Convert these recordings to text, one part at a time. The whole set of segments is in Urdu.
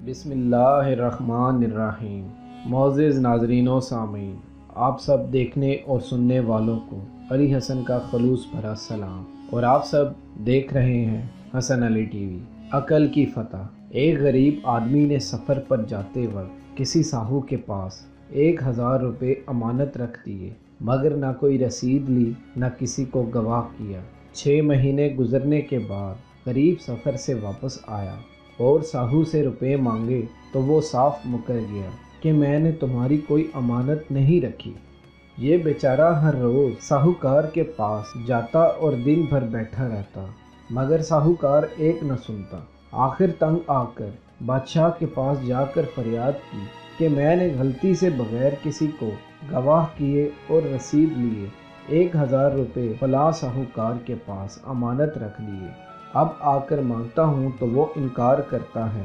بسم اللہ الرحمن الرحیم۔ معزز ناظرین و سامعین، آپ سب دیکھنے اور سننے والوں کو علی حسن کا خلوص بھرا سلام، اور آپ سب دیکھ رہے ہیں حسن علی ٹی وی۔ عقل کی فتح۔ ایک غریب آدمی نے سفر پر جاتے وقت کسی ساہو کے پاس 1000 روپے امانت رکھ دیے، مگر نہ کوئی رسید لی نہ کسی کو گواہ کیا۔ 6 مہینے گزرنے کے بعد غریب سفر سے واپس آیا اور ساہو سے روپے مانگے تو وہ صاف مکر گیا کہ میں نے تمہاری کوئی امانت نہیں رکھی۔ یہ بیچارہ ہر روز ساہوکار کے پاس جاتا اور دن بھر بیٹھا رہتا، مگر ساہوکار ایک نہ سنتا۔ آخر تنگ آ کر بادشاہ کے پاس جا کر فریاد کی کہ میں نے غلطی سے بغیر کسی کو گواہ کیے اور رسید لیے 1000 روپے فلاں ساہوکار کے پاس امانت رکھ دیے، اب آ کر مانگتا ہوں تو وہ انکار کرتا ہے،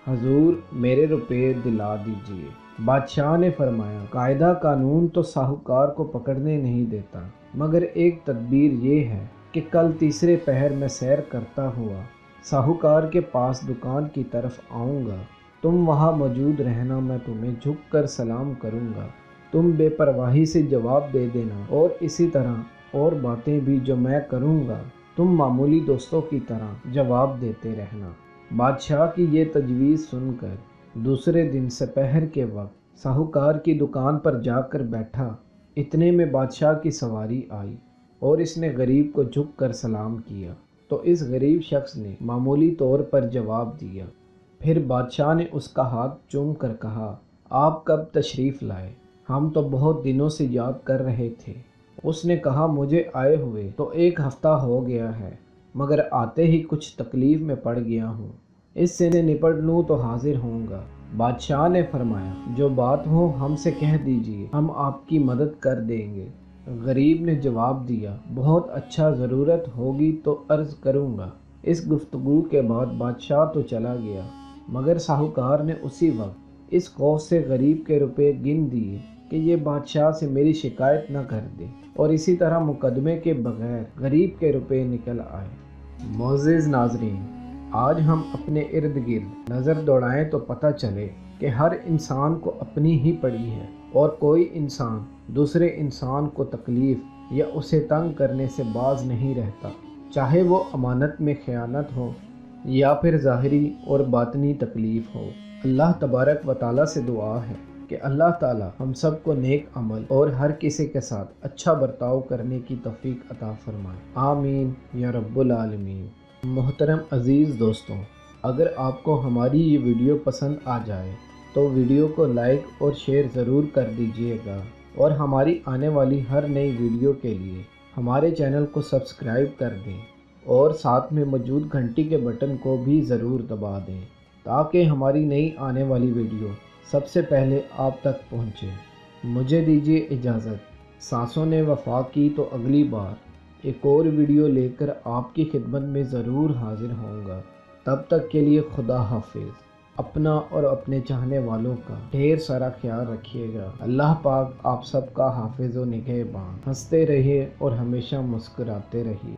حضور میرے روپے دلا دیجیے۔ بادشاہ نے فرمایا، قاعدہ قانون تو ساہوکار کو پکڑنے نہیں دیتا، مگر ایک تدبیر یہ ہے کہ کل تیسرے پہر میں سیر کرتا ہوا ساہوکار کے پاس دکان کی طرف آؤں گا، تم وہاں موجود رہنا، میں تمہیں جھک کر سلام کروں گا، تم بے پرواہی سے جواب دے دینا، اور اسی طرح اور باتیں بھی جو میں کروں گا تم معمولی دوستوں کی طرح جواب دیتے رہنا۔ بادشاہ کی یہ تجویز سن کر دوسرے دن سپہر کے وقت ساہوکار کی دکان پر جا کر بیٹھا۔ اتنے میں بادشاہ کی سواری آئی اور اس نے غریب کو جھک کر سلام کیا تو اس غریب شخص نے معمولی طور پر جواب دیا۔ پھر بادشاہ نے اس کا ہاتھ چوم کر کہا، آپ کب تشریف لائے؟ ہم تو بہت دنوں سے یاد کر رہے تھے۔ اس نے کہا، مجھے آئے ہوئے تو 1 ہفتہ ہو گیا ہے، مگر آتے ہی کچھ تکلیف میں پڑ گیا ہوں، اس سے نپٹ لوں تو حاضر ہوں گا۔ بادشاہ نے فرمایا، جو بات ہو ہم سے کہہ دیجیے، ہم آپ کی مدد کر دیں گے۔ غریب نے جواب دیا، بہت اچھا، ضرورت ہوگی تو عرض کروں گا۔ اس گفتگو کے بعد بادشاہ تو چلا گیا، مگر ساہوکار نے اسی وقت اس خوف سے غریب کے روپے گن دیے کہ یہ بادشاہ سے میری شکایت نہ کر دے، اور اسی طرح مقدمے کے بغیر غریب کے روپے نکل آئے۔ معزز ناظرین، آج ہم اپنے ارد گرد نظر دوڑائیں تو پتہ چلے کہ ہر انسان کو اپنی ہی پڑی ہے، اور کوئی انسان دوسرے انسان کو تکلیف یا اسے تنگ کرنے سے باز نہیں رہتا، چاہے وہ امانت میں خیانت ہو یا پھر ظاہری اور باطنی تکلیف ہو۔ اللہ تبارک و تعالیٰ سے دعا ہے کہ اللہ تعالیٰ ہم سب کو نیک عمل اور ہر کسی کے ساتھ اچھا برتاؤ کرنے کی توفیق عطا فرمائے، آمین یا رب العالمین۔ محترم عزیز دوستوں، اگر آپ کو ہماری یہ ویڈیو پسند آ جائے تو ویڈیو کو لائک اور شیئر ضرور کر دیجیے گا، اور ہماری آنے والی ہر نئی ویڈیو کے لیے ہمارے چینل کو سبسکرائب کر دیں، اور ساتھ میں موجود گھنٹی کے بٹن کو بھی ضرور دبا دیں تاکہ ہماری نئی آنے والی ویڈیو سب سے پہلے آپ تک پہنچے۔ مجھے دیجیے اجازت، سانسوں نے وفا کی تو اگلی بار ایک اور ویڈیو لے کر آپ کی خدمت میں ضرور حاضر ہوں گا۔ تب تک کے لیے خدا حافظ۔ اپنا اور اپنے چاہنے والوں کا ڈھیر سارا خیال رکھیے گا۔ اللہ پاک آپ سب کا حافظ و نگہبان۔ ہنستے رہیے اور ہمیشہ مسکراتے رہیے۔